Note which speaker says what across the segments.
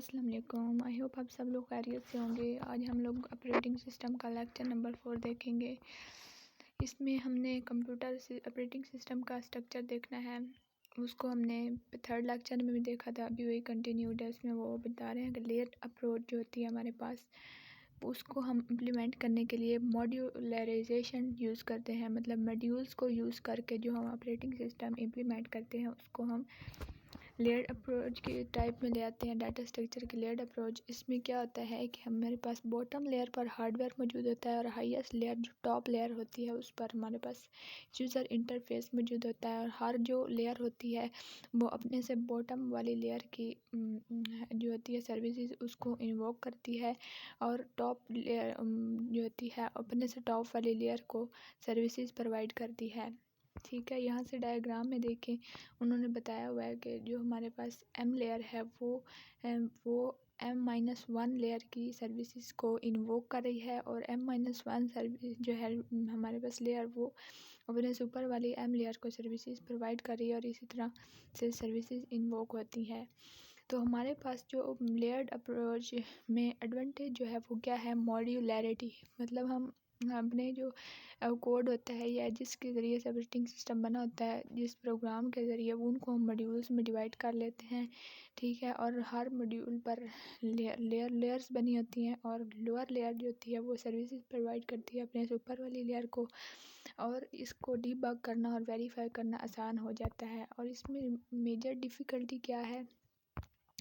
Speaker 1: अस्सलाम वालेकुम। I hope आप सब लोग खैरियत से होंगे। आज हम लोग ऑपरेटिंग सिस्टम का लेक्चर नंबर 4 देखेंगे। इसमें हमने कंप्यूटर से ऑपरेटिंग सिस्टम का स्ट्रक्चर देखना है। उसको हमने थर्ड लेक्चर में भी देखा था, अभी वही कंटिन्यूड है। उसमें वो बता रहे हैं कि लेयर अप्रोच जो होती है हमारे पास, उसको हम इम्प्लीमेंट करने के लिए मॉड्यूलराइजेशन यूज़ करते हैं। मतलब मॉड्यूल्स को यूज़ करके जो हम ऑपरेटिंग सिस्टम इम्प्लीमेंट करते हैं उसको हम लेयर्ड अप्रोच के टाइप में ले आते हैं। डाटा स्ट्रक्चर के लेयर्ड अप्रोच, इसमें क्या होता है कि हमारे पास बॉटम लेयर पर हार्डवेयर मौजूद होता है और हाईएस्ट लेयर जो टॉप लेयर होती है उस पर हमारे पास यूज़र इंटरफेस मौजूद होता है। और हर जो लेयर होती है वो अपने से बॉटम वाली लेयर की जो होती है सर्विसेज उसको इन्वोक करती है, और टॉप लेयर जो होती है अपने से टॉप वाली लेयर को सर्विसेज प्रोवाइड करती है। ठीक है, यहाँ से डायग्राम में देखें, उन्होंने बताया हुआ है कि जो हमारे पास एम लेयर है वो M-1 लेयर की सर्विसेज को इन्वोक कर रही है, और M-1 सर्विस जो है हमारे पास लेयर वो अपने से ऊपर वाली एम लेयर को सर्विसेज प्रोवाइड कर रही है, और इसी तरह से सर्विसेज इन्वोक होती हैं। तो हमारे पास जो लेयर्ड अप्रोच में एडवांटेज जो है वो क्या है, मॉड्यूलैरिटी। मतलब हम अपने जो कोड होता है या जिसके ज़रिए से ऑपरेटिंग सिस्टम बना होता है, जिस प्रोग्राम के ज़रिए वो उनको हम मॉड्यूल्स में डिवाइड कर लेते हैं। ठीक है, और हर मॉड्यूल पर लेयर्स बनी होती हैं, और लोअर लेयर जो होती है वो सर्विसेज प्रोवाइड करती है अपने से ऊपर वाली लेयर को, और इसको डीबग करना और वेरीफाई करना आसान हो जाता है। और इसमें मेजर डिफ़िकल्टी क्या है,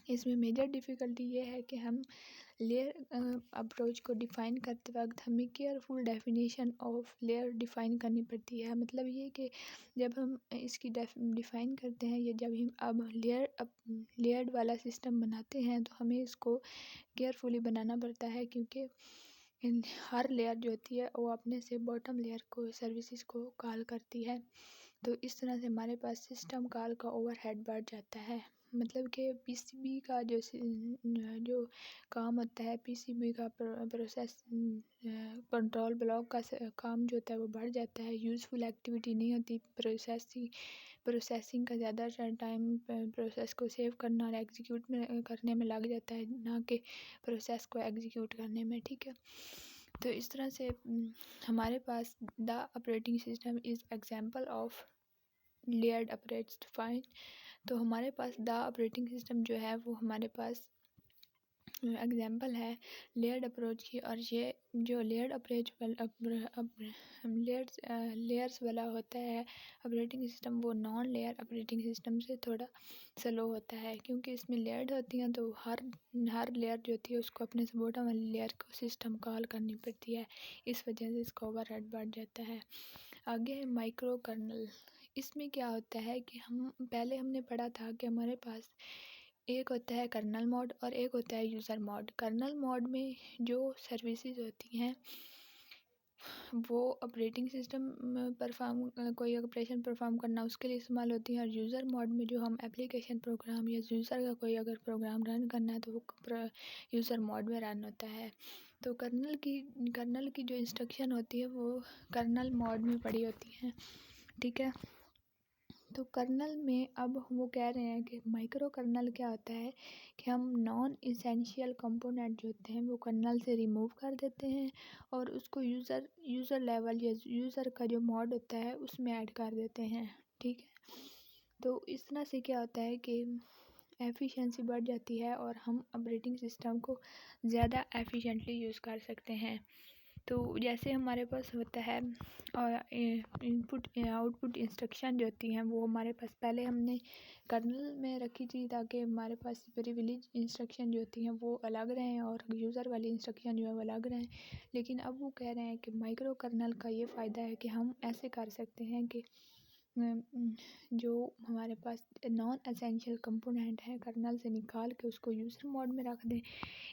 Speaker 1: इसमें मेजर डिफ़िकल्टी ये है कि हम लेयर अप्रोच को डिफ़ाइन करते वक्त हमें careful definition of layer define करनी पड़ती है। मतलब ये कि जब हम इसकी डिफ़ाइन करते हैं या जब हम अब लेयर्ड वाला सिस्टम बनाते हैं तो हमें इसको केयरफुली बनाना पड़ता है, क्योंकि हर लेयर जो होती है वो अपने से बॉटम लेयर को सर्विसेज को कॉल करती है। तो इस तरह से हमारे पास सिस्टम कॉल का ओवरहेड बढ़ जाता है। मतलब कि पीसीबी का जो काम होता है, पीसीबी का प्रोसेस कंट्रोल ब्लॉक का काम जो होता है वो बढ़ जाता है। यूज़फुल एक्टिविटी नहीं होती, प्रोसेसिंग का ज़्यादा टाइम प्रोसेस को सेव करना और एग्जीक्यूट करने में लग जाता है, ना कि प्रोसेस को एग्जीक्यूट करने में। ठीक है, तो इस तरह से हमारे पास the operating system is example of layered approach define. तो हमारे पास द ऑपरेटिंग सिस्टम जो है वो हमारे पास एग्जाम्पल है लेयर्ड अप्रोच की। और ये जो लेयर्ड अप्रोच लेयर्स वाला होता है ऑपरेटिंग सिस्टम, वो नॉन लेयर ऑपरेटिंग सिस्टम से थोड़ा स्लो होता है, क्योंकि इसमें लेयर्ड होती हैं तो हर लेयर जो होती है उसको अपने से बॉटम वाली लेयर को सिस्टम कॉल करनी पड़ती है। इस वजह से इसका ओवरहेड बढ़ जाता है। आगे है माइक्रो कर्नल। इसमें क्या होता है कि हमने पढ़ा था कि हमारे पास एक होता है कर्नल मोड और एक होता है यूज़र मोड। कर्नल मोड में जो सर्विसेज होती हैं वो ऑपरेटिंग सिस्टम कोई ऑपरेशन परफॉर्म करना उसके लिए इस्तेमाल होती हैं, और यूज़र मोड में जो हम एप्लीकेशन प्रोग्राम या यूज़र का कोई अगर प्रोग्राम रन करना है तो वो यूज़र मोड में रन होता है। तो कर्नल की जो इंस्ट्रक्शन होती है वो कर्नल मोड में पड़ी होती हैं। ठीक है, तो कर्नल में अब वो कह रहे हैं कि माइक्रो कर्नल क्या होता है कि हम नॉन इसेंशियल कंपोनेंट जो होते हैं वो कर्नल से रिमूव कर देते हैं, और उसको यूज़र लेवल या यूज़र का जो मोड होता है उसमें ऐड कर देते हैं। ठीक है, तो इस तरह से क्या होता है कि एफिशिएंसी बढ़ जाती है और हम ऑपरेटिंग सिस्टम को ज़्यादा एफिशिएंटली यूज़ कर सकते हैं। तो जैसे हमारे पास होता है इनपुट आउटपुट इंस्ट्रक्शन जो होती हैं वो हमारे पास पहले हमने कर्नल में रखी थी, ताकि हमारे पास प्रिविलेज इंस्ट्रक्शन जो होती हैं वो अलग रहें और यूज़र वाली इंस्ट्रक्शन जो है वो अलग रहें। लेकिन अब वो कह रहे हैं कि माइक्रो कर्नल का ये फ़ायदा है कि हम ऐसे कर सकते हैं कि जो हमारे पास नॉन एसेंशियल कंपोनेंट है कर्नल से निकाल के उसको यूज़र मोड में रख दें।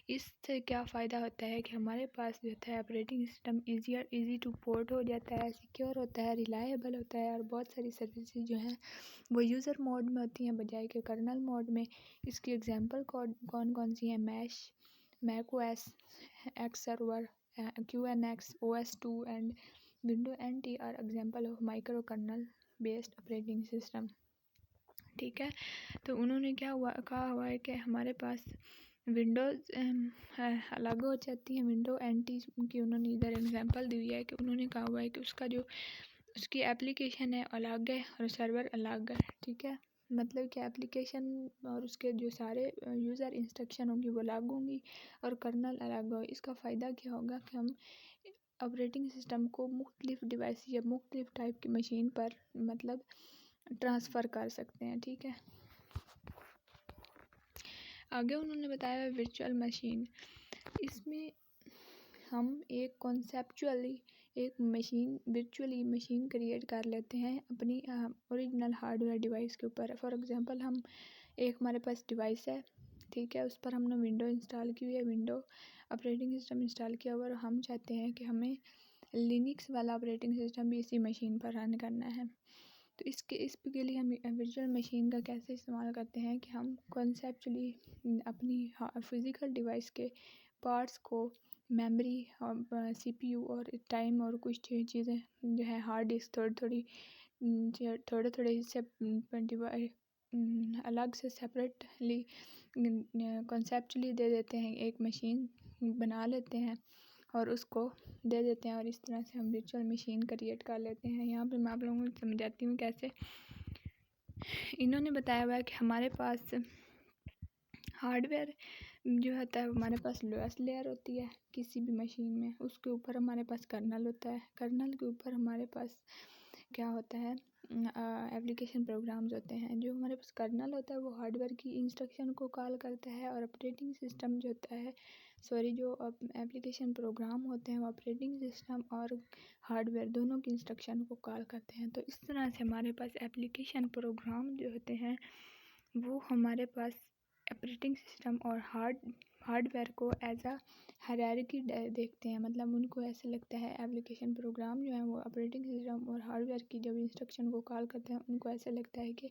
Speaker 1: इससे क्या फ़ायदा होता है कि हमारे पास जो होता है operating system easy two port हो जाता है, सिक्योर होता है, रिलायबल होता है, और बहुत सारी सर्विसेज जो हैं वो यूज़र मोड में होती हैं बजाय के कर्नल मोड में। इसकी एग्जांपल कौन कौन सी हैं, Mac OS X server, QNX, OS2 and window NT are example of micro kernel based operating system. ठीक है, तो उन्होंने कहा हुआ है कि हमारे पास विंडोज़ अलग हो जाती हैं। विंडो एंटी की उन्होंने इधर एग्जांपल दी हुई है कि उन्होंने कहा हुआ है कि उसका जो उसकी एप्लीकेशन है अलग है और सर्वर अलग है, ठीक है। मतलब कि एप्लीकेशन और उसके जो सारे यूज़र इंस्ट्रक्शन होंगी वो अलग होंगी और कर्नल अलग होगी। इसका फ़ायदा क्या होगा कि हम ऑपरेटिंग सिस्टम को मुख्तलिफ डिवाइस या मुख्तलिफ टाइप की मशीन पर मतलब ट्रांसफ़र कर सकते हैं, ठीक है। आगे उन्होंने बताया है वर्चुअल मशीन। इसमें हम एक कॉन्सेप्चुअली एक मशीन वर्चुअली मशीन क्रिएट कर लेते हैं अपनी ओरिजिनल हार्डवेयर डिवाइस के ऊपर। फॉर एग्जांपल हम एक हमारे पास डिवाइस है, ठीक है, उस पर हमने विंडो इंस्टॉल की हुई है, विंडो ऑपरेटिंग सिस्टम इंस्टॉल किया हुआ और हम चाहते हैं कि हमें लिनक्स वाला ऑपरेटिंग सिस्टम भी इसी मशीन पर रन करना है। तो इसके लिए हम वर्चुअल मशीन का कैसे इस्तेमाल करते हैं कि हम कॉन्सेप्चुअली अपनी फिज़िकल डिवाइस के पार्ट्स को मेमोरी और सीपीयू और टाइम और कुछ चीज़ें जो है हार्ड डिस्क थोड़े थोड़े हिस्से अलग से सेपरेटली कॉन्सेप्चुअली दे देते हैं, एक मशीन बना लेते हैं और उसको दे देते हैं और इस तरह से हम वर्चुअल मशीन क्रिएट कर लेते हैं। यहाँ पे मैं आप लोगों को समझाती हूँ कैसे। इन्होंने बताया हुआ है कि हमारे पास हार्डवेयर जो होता है हमारे पास लोएस्ट लेयर होती है किसी भी मशीन में, उसके ऊपर हमारे पास कर्नल होता है, कर्नल के ऊपर हमारे पास क्या होता है एप्लीकेशन प्रोग्राम्स होते हैं। जो हमारे पास कर्नल होता है वो हार्डवेयर की इंस्ट्रक्शन को कॉल करता है और ऑपरेटिंग सिस्टम जो होता है जो एप्लीकेशन प्रोग्राम होते हैं वो ऑपरेटिंग सिस्टम और हार्डवेयर दोनों की इंस्ट्रक्शन को कॉल करते हैं। तो इस तरह से हमारे पास एप्लीकेशन प्रोग्राम जो होते हैं वो हमारे पास ऑपरेटिंग सिस्टम और हार्डवेयर को एज अ हायरार्की देखते हैं। मतलब उनको ऐसे लगता है एप्लीकेशन प्रोग्राम जो है वो ऑपरेटिंग सिस्टम और हार्डवेयर की जब इंस्ट्रक्शन को कॉल करते हैं उनको ऐसा लगता है कि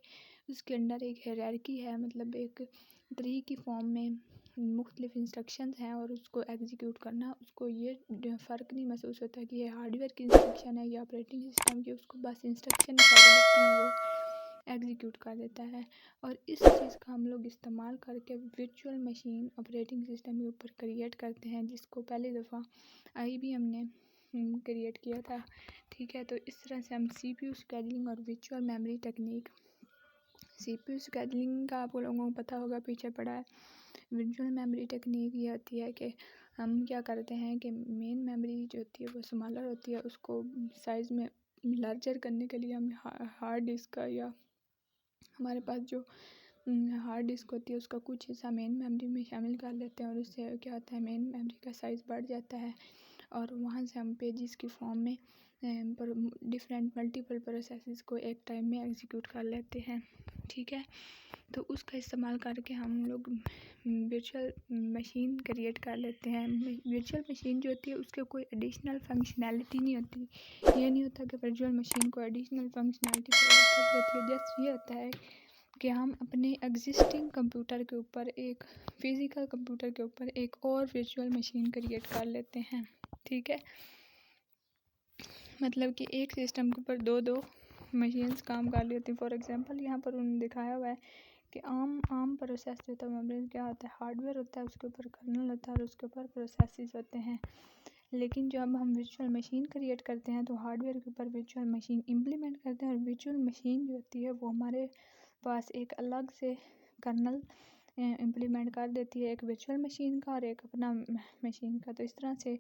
Speaker 1: उसके अंदर एक हायरार्की है, मतलब एक ट्री की फॉर्म में मुख्तलिफ इंस्ट्रक्शंस हैं और उसको एग्जीक्यूट करना, उसको ये फ़र्क नहीं महसूस होता कि ये हार्डवेयर की इंस्ट्रक्शन है या ऑपरेटिंग सिस्टम की, उसको बस इंस्ट्रक्शन वो एग्जीक्यूट कर देता है। और इस चीज़ का हम लोग इस्तेमाल करके वर्चुअल मशीन ऑपरेटिंग सिस्टम के ऊपर क्रिएट करते हैं, जिसको पहली दफ़ा IBM ने क्रिएट किया था, ठीक है। तो इस तरह से हम CPU शेड्यूलिंग और virtual memory technique, CPU scheduling का आप लोगों को पता होगा, पीछे पड़ा है। वर्चुअल मेमोरी टेक्निक ये होती है कि हम क्या करते हैं कि मेन मेमोरी जो होती है वो स्मॉलर होती है, उसको साइज़ में लार्जर करने के लिए हम हार्ड डिस्क का या हमारे पास जो हार्ड डिस्क होती है उसका कुछ हिस्सा मेन मेमोरी में शामिल कर लेते हैं और उससे क्या होता है मेन मेमोरी का साइज़ बढ़ जाता है और वहाँ से हम पेजेस की फॉर्म में डिफरेंट मल्टीपल प्रोसेसेस को एक टाइम में एग्जीक्यूट कर लेते हैं, ठीक है। तो उसका इस्तेमाल करके हम लोग वर्चुअल मशीन क्रिएट कर लेते हैं। वर्चुअल मशीन जो होती है उसके कोई एडिशनल फंक्शनैलिटी नहीं होती। ये नहीं होता कि वर्चुअल मशीन को एडिशनल फंक्शनैलिटी प्रोवाइड कर देती है। जस्ट ये होता है कि हम अपने एग्जिस्टिंग कंप्यूटर के ऊपर एक फिज़िकल कंप्यूटर के ऊपर एक और वर्चुअल मशीन क्रिएट कर लेते हैं, ठीक है। मतलब कि एक सिस्टम के ऊपर दो मशीन्स काम कर लेती हैं। फॉर एग्जांपल यहाँ पर उन्होंने दिखाया हुआ है कि आम प्रोसेस जो होता है क्या होता है, हार्डवेयर होता है, उसके ऊपर कर्नल होता है और उसके ऊपर प्रोसेसेस होते हैं। लेकिन जब हम वर्चुअल मशीन क्रिएट करते हैं तो हार्डवेयर के ऊपर वर्चुअल मशीन इम्प्लीमेंट करते हैं और वर्चुअल मशीन जो होती है वो हमारे पास एक अलग से कर्नल इम्प्लीमेंट कर देती है, एक वर्चुअल मशीन का और एक अपना मशीन का। तो इस तरह से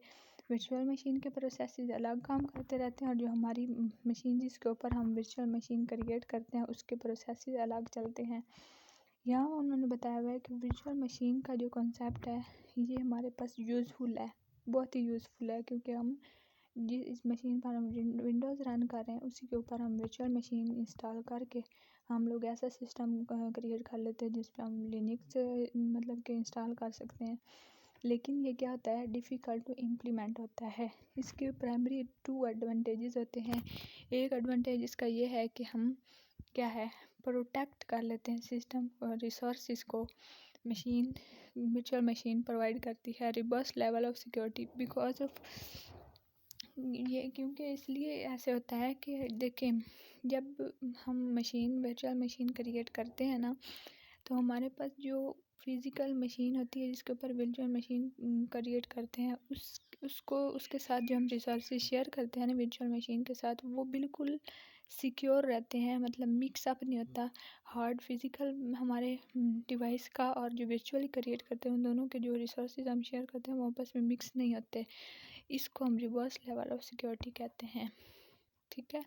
Speaker 1: वर्चुअल मशीन के प्रोसेसेस अलग काम करते रहते हैं और जो हमारी मशीन जिसके ऊपर हम वर्चुअल मशीन क्रिएट करते हैं उसके प्रोसेसेस अलग चलते हैं। यहाँ उन्होंने बताया हुआ है कि वर्चुअल मशीन का जो कॉन्सेप्ट है ये हमारे पास यूज़फुल है, बहुत ही यूज़फुल है, क्योंकि हम जिस मशीन पर हम विंडोज़ रन कर रहे हैं उसी के ऊपर हम वर्चुअल मशीन इंस्टॉल करके हम लोग ऐसा सिस्टम क्रिएट कर लेते हैं जिस पे हम लिनक्स मतलब कि इंस्टॉल कर सकते हैं। लेकिन ये क्या होता है, डिफ़िकल्ट टू इम्प्लीमेंट होता है। इसके प्राइमरी 2 एडवांटेजेस होते हैं। एक एडवांटेज इसका ये है कि हम क्या है प्रोटेक्ट कर लेते हैं सिस्टम और रिसोर्सेज को। मशीन वर्चुअल मशीन प्रोवाइड करती है robust level of security because of ये, क्योंकि इसलिए ऐसे होता है कि देखें जब हम वर्चुअल मशीन क्रिएट करते हैं ना तो हमारे पास जो फिज़िकल मशीन होती है जिसके ऊपर वर्चुअल मशीन क्रिएट करते हैं, उसको उसके साथ जो हम रिसोर्सेज शेयर करते हैं ना वर्चुअल मशीन के साथ, वो बिल्कुल सिक्योर रहते हैं, मतलब मिक्स अप नहीं होता हार्ड फिज़िकल हमारे डिवाइस का और जो वर्चुअली क्रिएट करते हैं उन दोनों के जो रिसोर्सेज हम शेयर करते हैं वो आपस में मिक्स नहीं होते। इसको हम रिवर्स लेवल ऑफ सिक्योरिटी कहते हैं, ठीक है।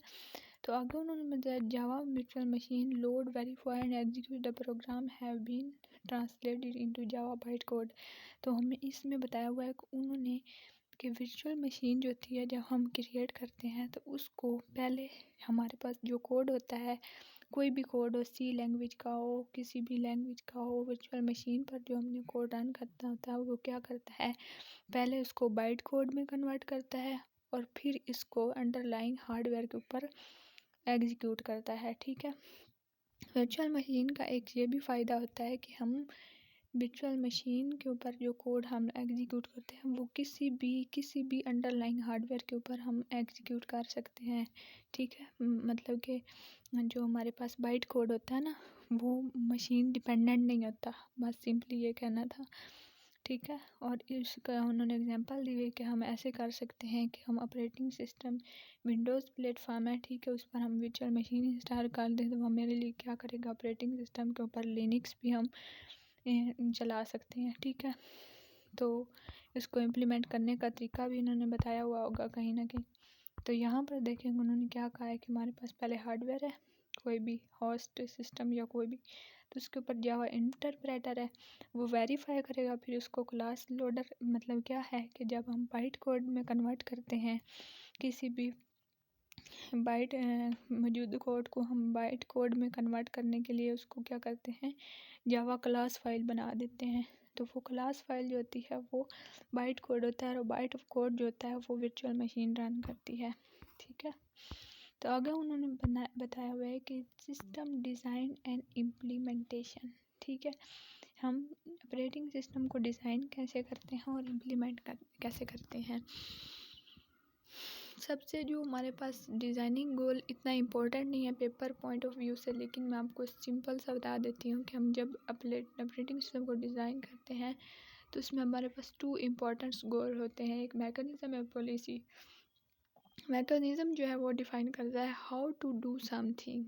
Speaker 1: तो आगे उन्होंने बताया Java virtual machine load verify and execute the program have been translated into Java byte code. तो हमें इसमें बताया हुआ है कि उन्होंने कि वर्चुअल मशीन जो होती है जब हम क्रिएट करते हैं तो उसको पहले हमारे पास जो कोड होता है, कोई भी कोड हो, सी लैंग्वेज का हो, किसी भी लैंग्वेज का हो, वर्चुअल मशीन पर जो हमने कोड रन करना होता है वो क्या करता है, पहले उसको बाइट कोड में कन्वर्ट करता है और फिर इसको अंडरलाइंग हार्डवेयर के ऊपर एग्जीक्यूट करता है, ठीक है। वर्चुअल मशीन का एक ये भी फ़ायदा होता है कि हम वर्चुअल मशीन के ऊपर जो कोड हम एग्जीक्यूट करते हैं वो किसी भी अंडरलाइंग हार्डवेयर के ऊपर हम एग्जीक्यूट कर सकते हैं, ठीक है। मतलब कि जो हमारे पास बाइट कोड होता है ना वो मशीन डिपेंडेंट नहीं होता, बस सिंपली ये कहना था, ठीक है। और इसका उन्होंने एग्जांपल दी है कि हम ऐसे कर सकते हैं कि हम ऑपरेटिंग सिस्टम विंडोज़ प्लेटफॉर्म है, ठीक है, उस पर हम वर्चुअल मशीन इंस्टॉल कर दें तो वो मेरे लिए क्या करेगा, ऑपरेटिंग सिस्टम के ऊपर लिनक्स भी हम चला सकते हैं, ठीक है। तो इसको इम्प्लीमेंट करने का तरीका भी इन्होंने बताया हुआ होगा कहीं ना कहीं। तो यहाँ पर देखेंगे उन्होंने क्या कहा है कि हमारे पास पहले हार्डवेयर है, कोई भी होस्ट सिस्टम या कोई भी, तो उसके ऊपर जावा इंटरप्रेटर है, वो वेरीफाई करेगा, फिर उसको क्लास लोडर, मतलब क्या है कि जब हम बाइट कोड में कन्वर्ट करते हैं किसी भी बाइट मौजूद कोड को हम बाइट कोड में कन्वर्ट करने के लिए उसको क्या करते हैं, जावा क्लास फाइल बना देते हैं। तो वो क्लास फाइल जो होती है वो बाइट कोड होता है और बाइट कोड जो होता है वो वर्चुअल मशीन रन करती है, ठीक है। तो आगे उन्होंने बताया हुआ है कि सिस्टम डिज़ाइन एंड इम्प्लीमेंटेशन, ठीक है, हम ऑपरेटिंग सिस्टम को डिज़ाइन कैसे करते हैं और इम्प्लीमेंट कैसे करते हैं। सबसे जो हमारे पास डिज़ाइनिंग गोल इतना इम्पोर्टेंट नहीं है पेपर पॉइंट ऑफ व्यू से, लेकिन मैं आपको सिंपल सा बता देती हूँ कि हम जब ऑपरेटिंग सिस्टम को डिज़ाइन करते हैं तो उसमें हमारे पास 2 इम्पोर्टेंट गोल होते हैं, एक मैकेनिज़्म है पॉलिसी। मैकेनिज़्म जो है वो डिफ़ाइन करता है how to do something,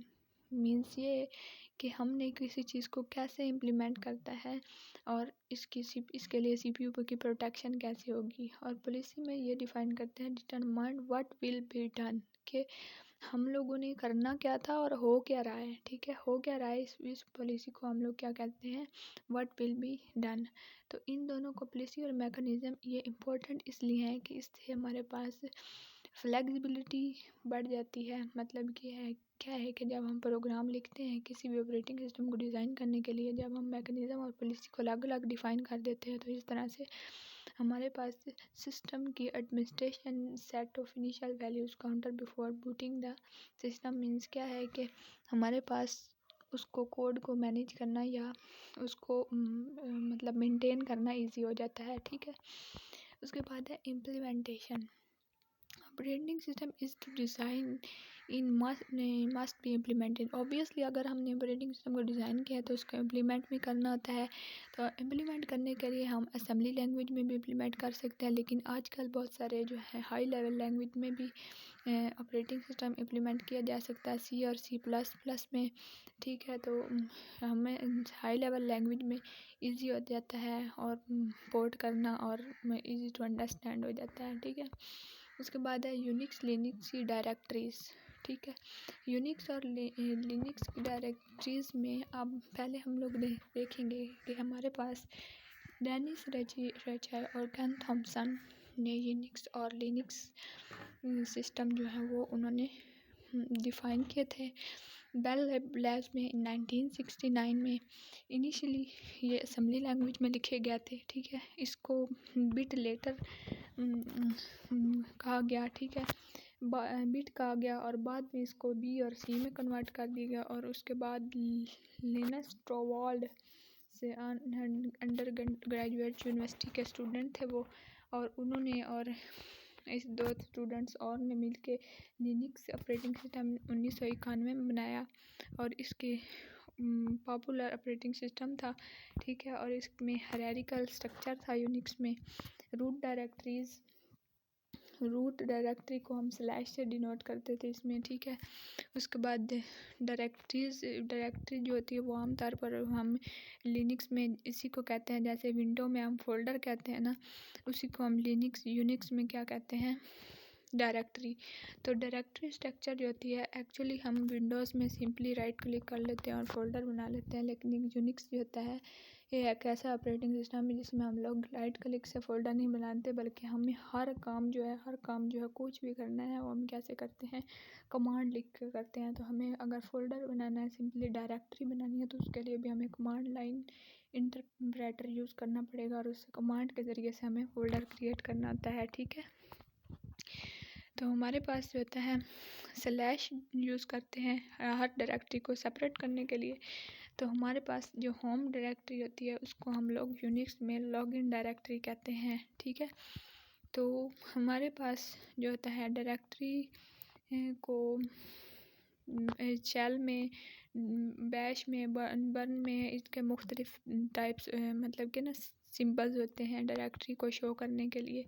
Speaker 1: means ये कि हमने किसी चीज़ को कैसे इम्प्लीमेंट करता है और इसके लिए सीपीयू की प्रोटेक्शन कैसे होगी। और पॉलिसी में ये डिफ़ाइन करते हैं determine what will be done, कि हम लोगों ने करना क्या था और हो क्या रहा है, ठीक है, हो क्या रहा है, इस पॉलिसी को हम लोग क्या कहते हैं, व्हाट विल बी डन। तो इन दोनों को पॉलिसी और मैकेनिज़्म ये इम्पोर्टेंट इसलिए है कि इससे हमारे पास फ्लेक्सिबिलिटी बढ़ जाती है। मतलब कि है क्या है कि जब हम प्रोग्राम लिखते हैं किसी भी ऑपरेटिंग सिस्टम को डिज़ाइन करने के लिए, जब हम मैकेनिज़्म और पॉलिसी को अलग अलग डिफ़ाइन कर देते हैं तो इस तरह से हमारे पास सिस्टम की administration set of initial values counter before booting the system, means क्या है कि हमारे पास उसको कोड को मैनेज करना या उसको मतलब मेंटेन करना इजी हो जाता है, ठीक है। उसके बाद है implementation. Operating system is to design in must be implemented. Obviously अगर हमने ऑपरेटिंग सिस्टम को डिज़ाइन किया है तो उसको इम्प्लीमेंट भी करना होता है। तो इम्प्लीमेंट करने के लिए हम असेंबली लैंग्वेज में भी इम्प्लीमेंट कर सकते हैं, लेकिन आजकल बहुत सारे जो है हाई लेवल लैंग्वेज में भी ऑपरेटिंग सिस्टम इम्प्लीमेंट किया जा सकता है, सी और C++ में, ठीक है। तो हमें हाई लेवल लैंग्वेज में ईजी हो जाता है और पोर्ट करना और ईजी टू अंडरस्टैंड हो जाता है, ठीक है। उसके बाद है यूनिक्स लिनक्स की डायरेक्टरीज, ठीक है। यूनिक्स और लिनक्स की डायरेक्टरीज में अब पहले हम लोग देखेंगे कि हमारे पास डेनिस रेचाई और केन थॉम्पसन ने यूनिक्स और लिनक्स सिस्टम जो है वो उन्होंने डिफ़ाइन किए थे बेल लैब्स में 1969 में। इनिशियली ये असेंबली लैंग्वेज में लिखे गए थे, ठीक है। इसको बिट लेटर कहा गया, ठीक है, बिट कहा गया और बाद में इसको बी और सी में कन्वर्ट कर दिया गया। और उसके बाद लिनस टॉर्वाल्ड से अंडर ग्रेजुएट यूनिवर्सिटी के स्टूडेंट थे वो, और उन्होंने और इस 2 स्टूडेंट्स और ने मिलके लिनक्स ऑपरेटिंग सिस्टम 1991 में बनाया और इसके पॉपुलर ऑपरेटिंग सिस्टम था, ठीक है। और इसमें हायरार्किकल स्ट्रक्चर था यूनिक्स में। रूट डायरेक्टरी को हम स्लैश से डिनोट करते थे इसमें, ठीक है। उसके बाद डायरेक्टरी जो होती है वो आमतौर पर हम लिनक्स में इसी को कहते हैं, जैसे विंडो में हम फोल्डर कहते हैं ना, उसी को हम यूनिक्स में क्या कहते हैं, डायरेक्टरी। तो डायरेक्टरी स्ट्रक्चर जो होती है एक्चुअली हम विंडोज़ में सिंपली राइट क्लिक कर लेते हैं और फोल्डर बना लेते हैं, लेकिन यूनिक्स जो होता है ये एक ऐसा ऑपरेटिंग सिस्टम है जिसमें हम लोग राइट क्लिक से फोल्डर नहीं बनाते, बल्कि हमें हर काम जो है कुछ भी करना है वो हम कैसे करते हैं, कमांड लिख कर करते हैं। तो हमें अगर फोल्डर बनाना है, सिंपली डायरेक्टरी बनानी है, तो उसके लिए भी हमें कमांड लाइन इंटरप्रेटर यूज़ करना पड़ेगा और उस कमांड के ज़रिए से हमें फोल्डर क्रिएट करना होता है, ठीक है। तो हमारे पास जो होता है स्लैश यूज़ करते हैं हर डायरेक्टरी को सेपरेट करने के लिए। तो हमारे पास जो होम डायरेक्टरी होती है उसको हम लोग यूनिक्स में लॉगिन डायरेक्टरी कहते हैं, ठीक है। तो हमारे पास जो होता है डायरेक्टरी को शेल में, बैश में, बर्न में इसके मुख्तलिफ टाइप्स मतलब कि ना सिंबल्स होते हैं डायरेक्टरी को शो करने के लिए,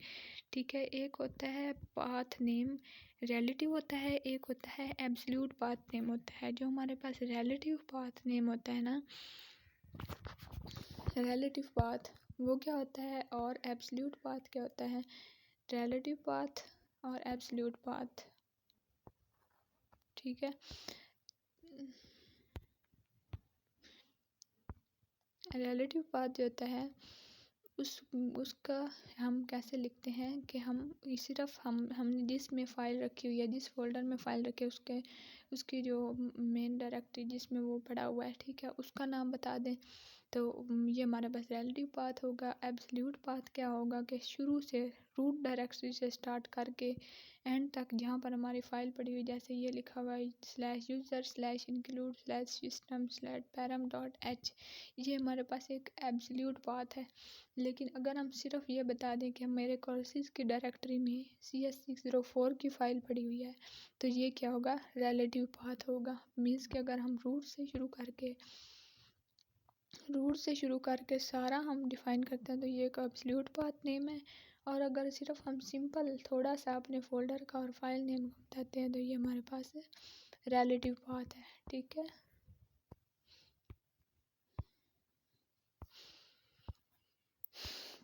Speaker 1: ठीक है। एक होता है पाथ नेम रिलेटिव होता है, एक होता है एब्सोल्यूट पाथ नेम होता है। जो हमारे पास रिलेटिव पाथ नेम होता है ना, रिलेटिव पाथ वो क्या होता है और एब्सोल्यूट पाथ क्या होता है। रिलेटिव पाथ और एब्सोल्यूट पाथ, ठीक है। रिलेटिव पाथ जो होता है उसका हम कैसे लिखते हैं कि हम सिर्फ हमने जिस में फ़ाइल रखी हुई है, जिस फोल्डर में फ़ाइल रखी है उसकी जो मेन डायरेक्टरी जिसमें वो पड़ा हुआ है, ठीक है, उसका नाम बता दें। तो ये हमारे पास रिलेटिव पाथ होगा। एब्सोल्यूट पाथ क्या होगा कि शुरू से रूट डायरेक्टरी से स्टार्ट करके एंड तक जहाँ पर हमारी फ़ाइल पड़ी हुई, जैसे ये लिखा हुआ है /user/include/system/param.h, ये हमारे पास एक एब्सोल्यूट पाथ है। लेकिन अगर हम सिर्फ ये बता दें कि मेरे कोर्सेज़ की डायरेक्टरी में CS604 की फ़ाइल पड़ी हुई है, तो ये क्या होगा, रिलेटिव पाथ होगा। मीन्स कि अगर हम रूट से शुरू करके सारा हम डिफ़ाइन करते हैं तो ये एक एब्सोल्यूट पाथ नेम है। और अगर सिर्फ हम सिंपल थोड़ा सा अपने फोल्डर का और फाइल नेम का बताते हैं तो ये हमारे पास रिलेटिव पाथ है, ठीक है।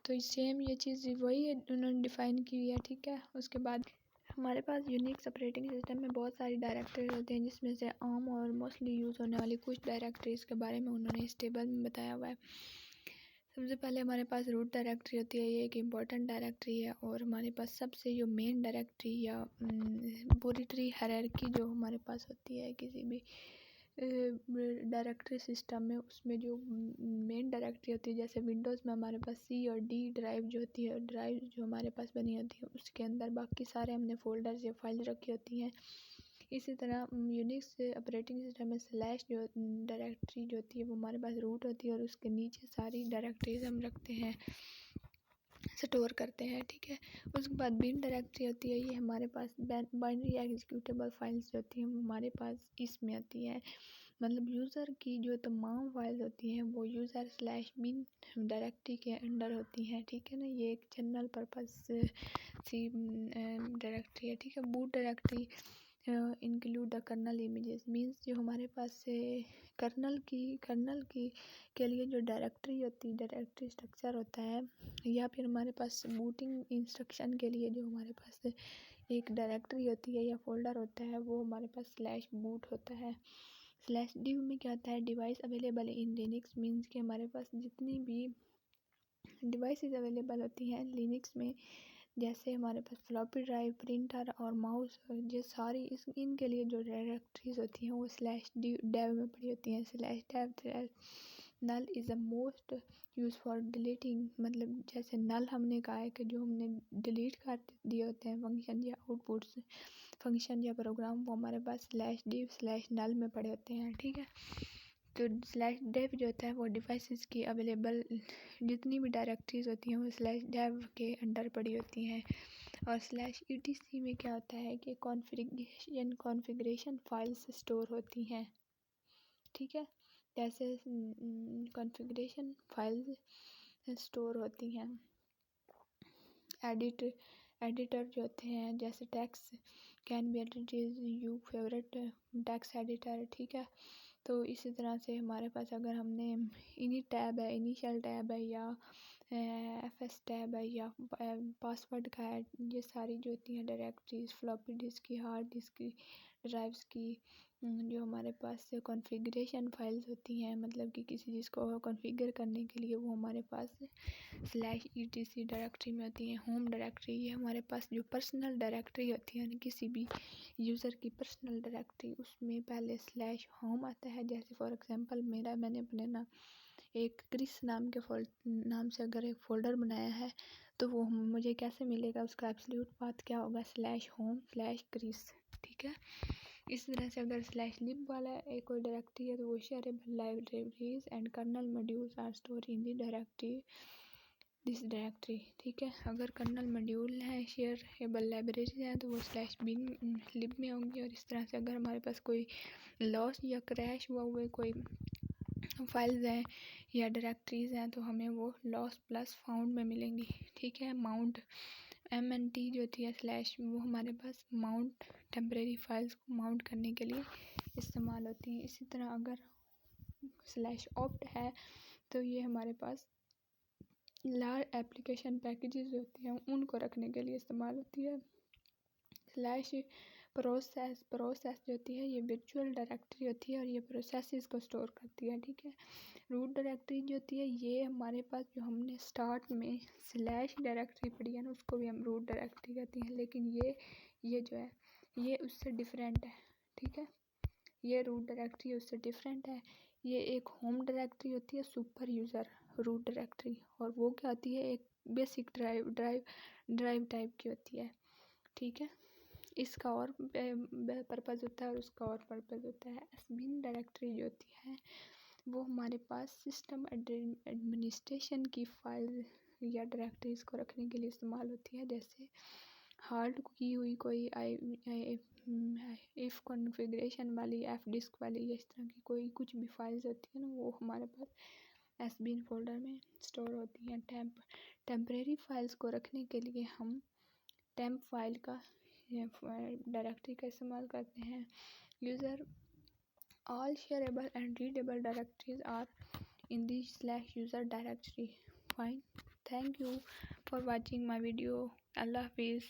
Speaker 1: तो सेम ये चीज़ वही है उन्होंने डिफ़ाइन की हुई है, ठीक है। उसके बाद हमारे पास यूनिक्स ऑपरेटिंग सिस्टम में बहुत सारी डायरेक्टरीज होते हैं, जिसमें से आम और मोस्टली यूज़ होने वाली कुछ डायरेक्टरीज़ के बारे में उन्होंने इस टेबल में बताया हुआ है। सबसे पहले हमारे पास रूट डायरेक्टरी होती है, ये एक इम्पॉर्टेंट डायरेक्टरी है। और हमारे पास सबसे जो मेन डायरेक्टरी या पूरी ट्री हायरार्की जो हमारे पास होती है किसी भी डायरेक्टरी सिस्टम में, उसमें जो मेन डायरेक्टरी होती है, जैसे विंडोज़ में हमारे पास C और D ड्राइव जो होती है, ड्राइव जो हमारे पास बनी होती है, उसके अंदर बाकी सारे हमने फोल्डर्स या फाइल रखी होती हैं। इसी तरह यूनिक्स ऑपरेटिंग सिस्टम में स्लैश जो डायरेक्टरी जो होती है वो हमारे पास रूट होती है और उसके नीचे सारी डायरेक्टरीज हम रखते हैं, स्टोर करते हैं, ठीक है। उसके बाद बिन डायरेक्टरी होती है, ये हमारे पास बाइनरी एग्जीक्यूटेबल फाइल्स जो होती हैं वो हमारे पास इसमें आती है। मतलब यूज़र की जो तमाम फाइल्स होती हैं वो /bin डायरेक्टरी के अंडर होती हैं, ठीक है ना। ये एक जनरल पर्पस सी डायरेक्टरी है, ठीक है। Boot directory include the kernel images, means जो हमारे पास कर्नल की के लिए जो डायरेक्टरी होती है, डायरेक्टरी स्ट्रक्चर होता है, या फिर हमारे पास बूटिंग इंस्ट्रक्शन के लिए जो हमारे पास एक डायरेक्टरी होती है या फोल्डर होता है, वो हमारे पास /boot होता है। /div में क्या होता है, device available in Linux, means कि हमारे पास जितनी भी डिवाइसेस अवेलेबल होती हैं लिनक्स में, जैसे हमारे पास फ्लॉपी ड्राइव, प्रिंटर और माउस, ये सारी इनके लिए जो डायरेक्टरीज होती हैं वो /dev में पड़ी होती हैं। /dev null is the most use for deleting, मतलब जैसे नल हमने कहा है कि जो हमने डिलीट कर दिए होते हैं फंक्शन या आउटपुट्स फंक्शन या प्रोग्राम, वो हमारे पास /div/null में पड़े होते हैं, ठीक है। तो /dev जो होता है वो डिवाइसेस की अवेलेबल जितनी भी डायरेक्टरीज होती हैं वो /dev के अंडर पड़ी होती हैं। और /etc में क्या होता है कि कॉन्फ़िगरेशन फाइल्स स्टोर होती हैं, ठीक है। कैसे कॉन्फ़िगरेशन फाइल्स स्टोर होती हैं। एडिटर जो होते हैं जैसे text can be edited you favourite text editor, ठीक है। तो इसी तरह से हमारे पास अगर हमने इनी टैब है, इनिशियल टैब है या एफएस टैब है या पासवर्ड का है, ये सारी जो होती हैं डायरेक्टरीज फ्लॉपी डिस्क की, हार्ड डिस्क की, ड्राइव्स की, जो हमारे पास कॉन्फ़िगरेशन फाइल्स होती हैं, मतलब कि किसी चीज़ को कॉन्फ़िगर करने के लिए वो हमारे पास /etc डायरेक्टरी में होती है। होम डायरेक्टरी ये हमारे पास जो पर्सनल डायरेक्टरी होती है ना, किसी भी यूज़र की पर्सनल डायरेक्टरी, उसमें पहले /होम आता है। जैसे फॉर एग्जांपल मैंने अपने ना एक क्रिस नाम से अगर एक फ़ोल्डर बनाया है, तो वो मुझे कैसे मिलेगा, उसका एब्सोल्यूट पाथ क्या होगा, /home/क्रिस, ठीक है। इस तरह से अगर /lib वाला एक कोई डायरेक्टरी है तो वो shareable libraries and kernel modules are store in the this directory, ठीक है। अगर कर्नल मॉड्यूल है, शेयरेबल लाइब्रेरी है, तो वो /bin/lib में होंगी। और इस तरह से अगर हमारे पास कोई लॉस या क्रैश हुआ हुए कोई फाइल्स हैं या डायरेक्टरीज हैं, तो हमें वो लॉस प्लस फाउंड में मिलेंगी, ठीक है। माउंट MNT जो होती है / वो हमारे पास माउंट टेम्परेरी फाइल्स को माउंट करने के लिए इस्तेमाल होती हैं। इसी तरह अगर /opt है तो ये हमारे पास लार्ज एप्लीकेशन पैकेजेस होती हैं उनको रखने के लिए इस्तेमाल होती है। /प्रोसेस जो होती है ये वर्चुअल डायरेक्टरी होती है और ये प्रोसेसेस को स्टोर करती है, ठीक है। रूट डायरेक्टरी जो होती है ये हमारे पास जो हमने स्टार्ट में / डायरेक्टरी पढ़ी है ना, उसको भी हम रूट डायरेक्टरी कहते हैं, लेकिन ये जो है ये उससे डिफरेंट है, ठीक है। ये रूट डायरेक्टरी उससे डिफरेंट है। ये एक होम डायरेक्टरी होती है, सुपर यूज़र रूट डायरेक्टरी, और वो क्या होती है, एक बेसिक ड्राइव टाइप की होती है, ठीक है। इसका और पर्पज़ होता है और उसका और पर्पज़ होता है। एसबिन डायरेक्टरी जो होती है वो हमारे पास सिस्टम एडमिनिस्ट्रेशन की फाइल या डायरेक्टरीज को रखने के लिए इस्तेमाल होती है। जैसे हार्ड की हुई कोई इफ़ कॉन्फ़िगरेशन वाली, एफ डिस्क वाली, इस तरह की कोई कुछ भी फाइल्स होती है ना, वो हमारे पास एसबिन फोल्डर में स्टोर होती हैं। टेम्परेरी फाइल्स को रखने के लिए हम टेम्प फाइल का डायरेक्टरी का इस्तेमाल करते हैं। User all shareable and readable directories are in the /user directory. Fine. Thank you for watching my video. Allah Hafiz.